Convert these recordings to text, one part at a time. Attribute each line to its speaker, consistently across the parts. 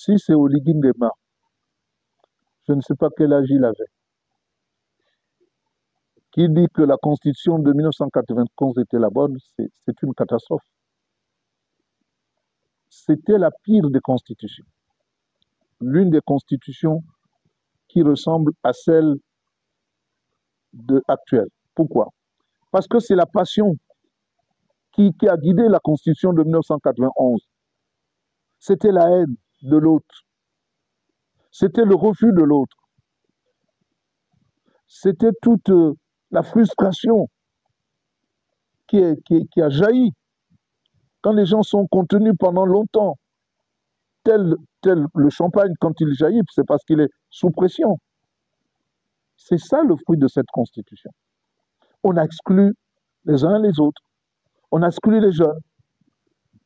Speaker 1: Si c'est Oligui Nguema, je ne sais pas quel âge il avait, qui dit que la constitution de 1991 était la bonne, c'est une catastrophe. C'était la pire des constitutions. L'une des constitutions qui ressemble à celle actuelle. Pourquoi? Parce que c'est la passion qui a guidé la constitution de 1991. C'était la haine de l'autre. C'était le refus de l'autre. C'était toute la frustration qui a jailli quand les gens sont contenus pendant longtemps. Tel le champagne, quand il jaillit, c'est parce qu'il est sous pression. C'est ça le fruit de cette constitution. On a exclu les uns les autres. On a exclu les jeunes.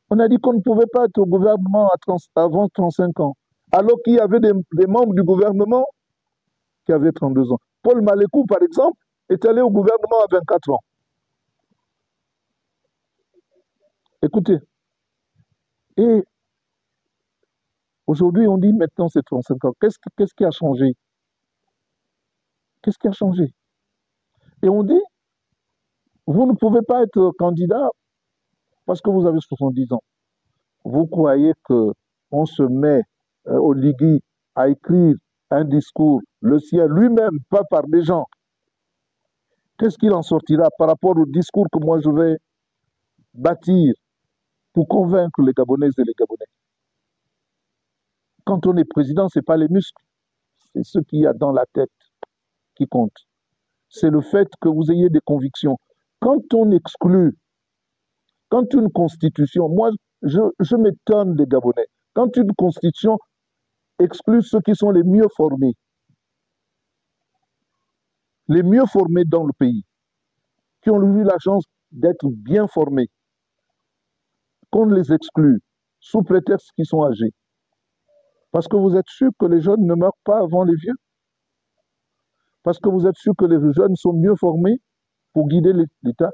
Speaker 1: On a dit qu'on ne pouvait pas être au gouvernement avant 35 ans, alors qu'il y avait des membres du gouvernement qui avaient 32 ans. Paul Malékou, par exemple, est allé au gouvernement à 24 ans. Écoutez, et aujourd'hui, on dit maintenant c'est 35 ans. Qu'est-ce qui a changé? Qu'est-ce qui a changé? Et on dit, vous ne pouvez pas être candidat parce que vous avez 70 ans. Vous croyez qu'on se met au Ligui à écrire un discours, le sien lui-même, pas par des gens. Qu'est-ce qu'il en sortira par rapport au discours que moi je vais bâtir pour convaincre les Gabonaises et les Gabonais? Quand on est président, ce n'est pas les muscles, c'est ce qu'il y a dans la tête qui compte. C'est le fait que vous ayez des convictions. Quand on exclut, quand une constitution, moi je m'étonne des Gabonais, quand une constitution exclut ceux qui sont les mieux formés dans le pays, qui ont eu la chance d'être bien formés, qu'on les exclut sous prétexte qu'ils sont âgés. Parce que vous êtes sûr que les jeunes ne meurent pas avant les vieux? Parce que vous êtes sûr que les jeunes sont mieux formés pour guider l'État?